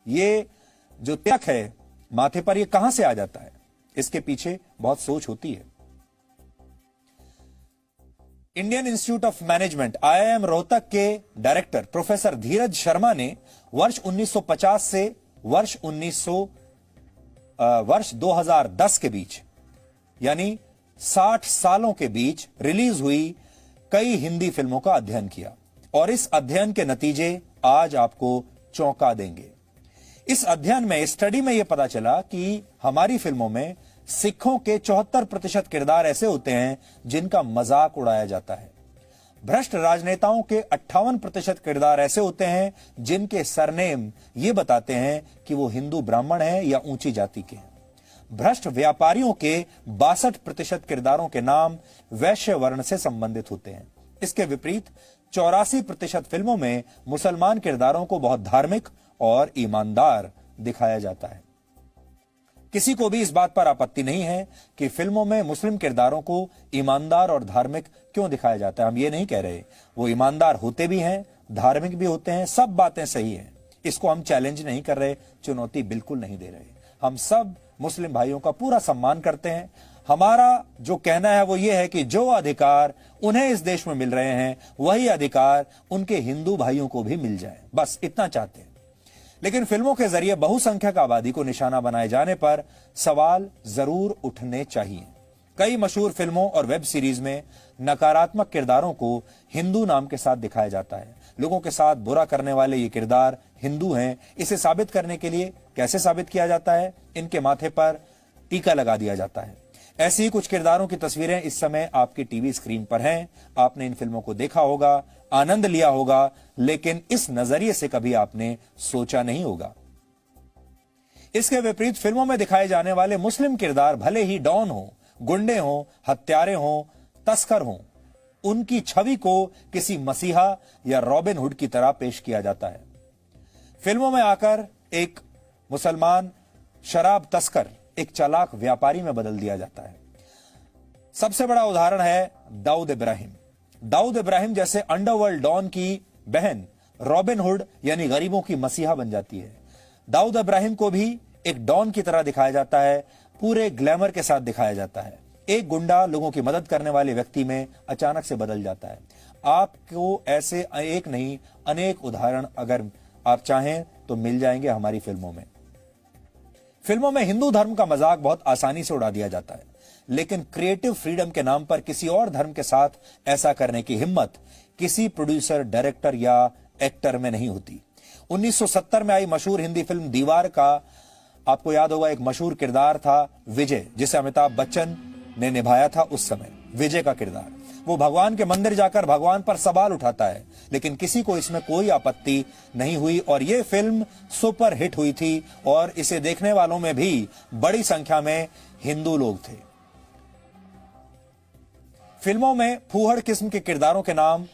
ये जो तिलक है माथे पर, ये कहां से आ जाता है? इसके पीछे बहुत सोच होती है। Indian institute of management IIM Rohtak के डायरेक्टर प्रोफेसर धीरज शर्मा ने वर्ष 1950 से वर्ष 2010 के बीच, यानी 60 सालों के बीच रिलीज हुई कई हिंदी फिल्मों का अध्ययन किया और इस अध्ययन के नतीजे आज आपको चौंका देंगे। इस अध्ययन में, स्टडी में यह पता चला कि हमारी फिल्मों में सिखों के 74% किरदार ऐसे होते हैं जिनका मजाक उड़ाया जाता है। भ्रष्ट राजनेताओं के 58% किरदार ऐसे होते हैं जिनके सरनेम ये बताते हैं कि वो हिंदू ब्राह्मण हैं या ऊंची जाति के हैं। भ्रष्ट व्यापारियों के 62% किरदारों के नाम वैश्य वर्ण से संबंधित होते हैं। इसके विपरीत 84% फिल्मों में मुसलमान किरदारों को बहुत धार्मिक और ईमानदार दिखाया जाता है। किसी को भी इस बात पर आपत्ति नहीं है कि फिल्मों में मुस्लिम किरदारों को ईमानदार और धार्मिक क्यों दिखाया जाता है। हम ये नहीं कह रहे, वो ईमानदार होते भी हैं, धार्मिक भी होते हैं, सब बातें सही हैं। इसको हम चैलेंज नहीं कर रहे, चुनौती बिल्कुल नहीं दे रहे। हम सब मुस्लिम भाइयों का पूरा सम्मान करते हैं। हमारा जो कहना है वो ये है कि जो अधिकार उन्हें इस देश में मिल रहे हैं, वही अधिकार उनके हिंदू भाइयों को भी मिल जाए, बस इतना चाहते हैं। लेकिन फिल्मों के जरिए बहुसंख्यक आबादी को निशाना बनाए जाने पर सवाल जरूर उठने चाहिए। कई मशहूर फिल्मों और वेब सीरीज में नकारात्मक किरदारों को हिंदू नाम के साथ दिखाया जाता है। लोगों के साथ बुरा करने वाले ये किरदार हिंदू हैं। इसे साबित करने के लिए कैसे साबित किया जाता है? इनके माथे पर टीका लगा दिया जाता है। ऐसी ही कुछ किरदारों की तस्वीरें इस समय आपकी टीवी स्क्रीन पर हैं। आपने इन फिल्मों को देखा होगा, आनंद लिया होगा, लेकिन इस नजरिए से कभी आपने सोचा नहीं होगा। इसके विपरीत फिल्मों में दिखाए जाने वाले मुस्लिम किरदार भले ही डॉन हो, गुंडे हो, हत्यारे हो, तस्कर हो, उनकी छवि को किसी मसीहा या रॉबिन हुड की तरह पेश किया जाता है। फिल्मों में आकर एक मुसलमान शराब तस्कर एक चालाक व्यापारी में बदल दिया जाता है। सबसे बड़ा उदाहरण है दाऊद इब्राहिम। दाऊद इब्राहिम जैसे अंडरवर्ल्ड डॉन की बहन रॉबिन हुड यानी गरीबों की मसीहा बन जाती है। दाऊद इब्राहिम को भी एक डॉन की तरह दिखाया जाता है, पूरे ग्लैमर के साथ दिखाया जाता है। एक गुंडा लोगों की मदद करने वाले व्यक्ति में अचानक से बदल जाता है। आपको ऐसे एक नहीं अनेक उदाहरण अगर आप चाहें तो मिल जाएंगे हमारी फिल्मों में। फिल्मों में हिंदू धर्म का मजाक बहुत आसानी से उड़ा दिया जाता है, लेकिन क्रिएटिव फ्रीडम के नाम पर किसी और धर्म के साथ ऐसा करने की हिम्मत किसी प्रोड्यूसर, डायरेक्टर या एक्टर में नहीं होती। 1970 में आई मशहूर हिंदी फिल्म दीवार का आपको याद होगा, एक मशहूर किरदार था विजय, जिसे अमिताभ बच्चन ने निभाया था उस समय। विजय का किरदार, वो भगवान के मंदिर जाकर भगवान पर सवाल उठाता है, लेकिन किसी को इसमें कोई आपत्ति नहीं हुई और ये फिल्म सुपर हिट हुई थी और इसे देखने वालों में भी बड़ी संख्या में हिंदू लोग थे। फिल्मों में फूहड़ किस्म के किरदारों के नाम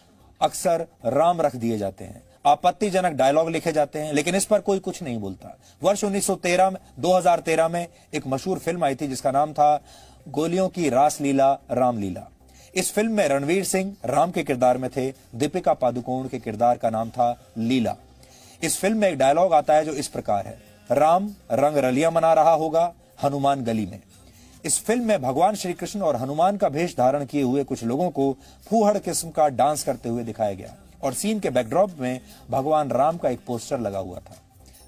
अक्सर राम रख दिए जाते हैं, आपत्तिजनक डायलॉग लिखे जाते हैं, लेकिन इस पर कोई कुछ नहीं बोलता। वर्ष 2013 में एक मशहूर फिल्म आई थी जिसका नाम था गोलियों की रासलीला रामलीला। इस फिल्म में रणवीर सिंह राम के किरदार में थे, दीपिका पादुकोण के किरदार का नाम था लीला। इस फिल्म में एक डायलॉग आता है जो इस प्रकार है, राम रंग रलियां मना रहा होगा हनुमान गली में। इस फिल्म में भगवान श्री कृष्ण और हनुमान का भेष धारण किए हुए कुछ लोगों को फूहड़ किस्म का डांस करते हुए दिखाया गया और सीन के बैकड्रॉप में भगवान राम का एक पोस्टर लगा हुआ था।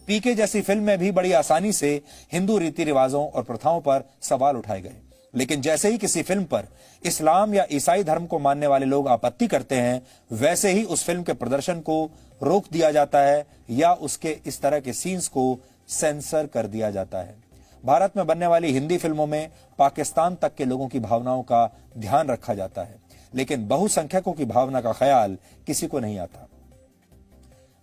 पीके जैसी फिल्म में भी बड़ी आसानी से हिंदू रीति रिवाजों और प्रथाओं पर सवाल उठाए गए, लेकिन जैसे ही किसी फिल्म पर इस्लाम या ईसाई धर्म को मानने वाले लोग आपत्ति करते हैं, वैसे ही उस फिल्म के प्रदर्शन को रोक दिया जाता है या उसके इस तरह के सीन्स को सेंसर कर दिया जाता है। भारत में बनने वाली हिंदी फिल्मों में पाकिस्तान तक के लोगों की भावनाओं का ध्यान रखा जाता है, लेकिन बहुसंख्यकों की भावना का ख्याल किसी को नहीं आता।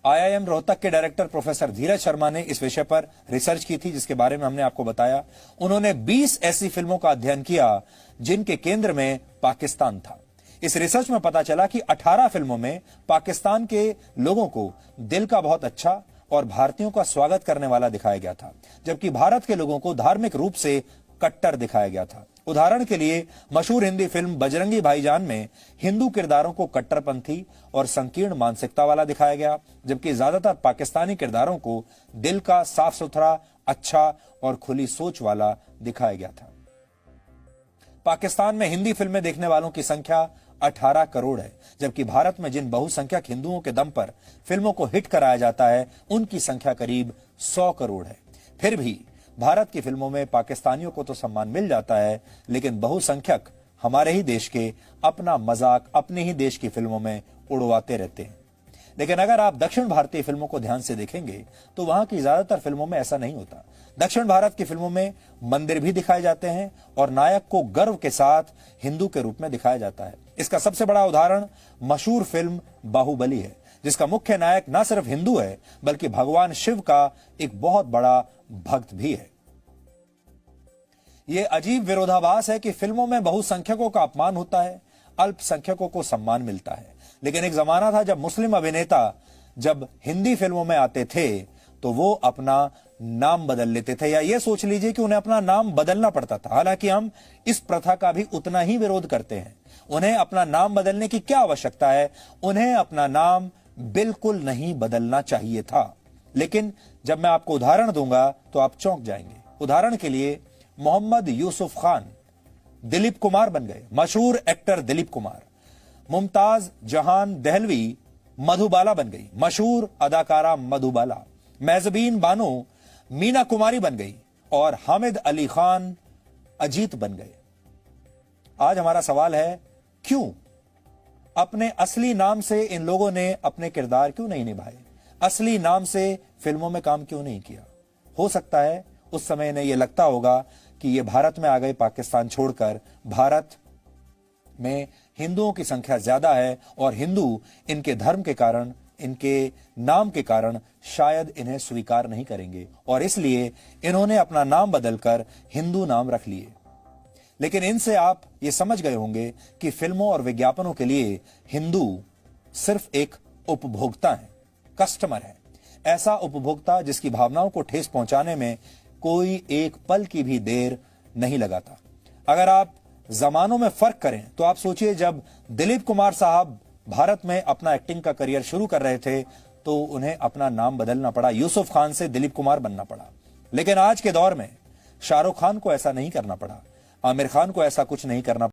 IIM रोहतक के डायरेक्टर प्रोफेसर धीरज शर्मा ने इस विषय पर रिसर्च की थी, जिसके बारे में हमने आपको बताया। उन्होंने 20 ऐसी फिल्मों का अध्ययन किया जिनके केंद्र में पाकिस्तान था। इस रिसर्च में पता चला कि 18 फिल्मों में पाकिस्तान के लोगों को दिल का बहुत अच्छा और भारतीयों का स्वागत करने वाला दिखाया गया था, जबकि भारत के लोगों को धार्मिक रूप से कट्टर दिखाया गया था। उदाहरण के लिए मशहूर हिंदी फिल्म बजरंगी भाईजान में हिंदू किरदारों को कट्टरपंथी और संकीर्ण मानसिकता वाला दिखाया गया, जबकि ज्यादातर पाकिस्तानी किरदारों को दिल का साफ सुथरा, अच्छा और खुली सोच वाला दिखाया गया था। पाकिस्तान में हिंदी फिल्में देखने वालों की संख्या 18 करोड़ है, जबकि भारत में जिन बहुसंख्यक हिंदुओं के दम पर फिल्मों को हिट कराया जाता है उनकी संख्या करीब 100 करोड़ है। फिर भी भारत की फिल्मों में पाकिस्तानियों को तो सम्मान मिल जाता है, लेकिन बहुसंख्यक हमारे ही देश के अपना मजाक अपने ही देश की फिल्मों में उड़वाते रहते हैं। लेकिन अगर आप दक्षिण भारतीय फिल्मों को ध्यान से देखेंगे तो वहां की ज्यादातर फिल्मों में ऐसा नहीं होता। दक्षिण भारत की फिल्मों में मंदिर भी दिखाए जाते हैं और नायक को गर्व के साथ हिंदू के रूप में दिखाया जाता है। इसका सबसे बड़ा उदाहरण मशहूर फिल्म बाहुबली है, जिसका मुख्य नायक न सिर्फ हिंदू है बल्कि भगवान शिव का एक बहुत बड़ा भक्त भी है। यह अजीब विरोधाभास है कि फिल्मों में बहुसंख्यकों का अपमान होता है, अल्पसंख्यकों को सम्मान मिलता है। लेकिन एक जमाना था जब मुस्लिम अभिनेता जब हिंदी फिल्मों में आते थे तो वो अपना नाम बदल लेते थे, या ये सोच लीजिए कि उन्हें अपना नाम बदलना पड़ता था। हालांकि हम इस प्रथा का भी उतना ही विरोध करते हैं। उन्हें अपना नाम बदलने की क्या आवश्यकता है? उन्हें अपना नाम बिल्कुल नहीं बदलना चाहिए था। लेकिन जब मैं आपको उदाहरण दूंगा तो आप चौंक जाएंगे। उदाहरण के लिए मोहम्मद यूसुफ खान दिलीप कुमार बन गए, मशहूर एक्टर दिलीप कुमार। मुमताज जहान दहलवी मधुबाला बन गई, मशहूर अदाकारा मधुबाला। मेजबीन बानो मीना कुमारी बन गई और हामिद अली खान अजीत बन गए। आज हमारा सवाल है, क्यों? अपने असली नाम से इन लोगों ने अपने किरदार क्यों नहीं निभाए? असली नाम से फिल्मों में काम क्यों नहीं किया? हो सकता है उस समय इन्हें यह लगता होगा कि ये भारत में आ गए पाकिस्तान छोड़कर, भारत में हिंदुओं की संख्या ज्यादा है और हिंदू इनके धर्म के कारण, इनके नाम के कारण शायद इन्हें स्वीकार नहीं करेंगे और इसलिए इन्होंने अपना नाम बदलकर हिंदू नाम रख लिए। लेकिन इनसे आप ये समझ गए होंगे कि फिल्मों और विज्ञापनों के लिए हिंदू सिर्फ एक उपभोक्ता है, कस्टमर है। ऐसा उपभोक्ता जिसकी भावनाओं को ठेस पहुंचाने में कोई एक पल की भी देर नहीं लगाता। अगर आप जमानों में फर्क करें तो आप सोचिए, जब दिलीप कुमार साहब भारत में अपना एक्टिंग का करियर शुरू कर रहे थे तो उन्हें अपना नाम बदलना पड़ा, यूसुफ खान से दिलीप कुमार बनना पड़ा। लेकिन आज के दौर में शाहरुख खान को ऐसा नहीं करना पड़ा, आमिर खान को ऐसा कुछ नहीं करना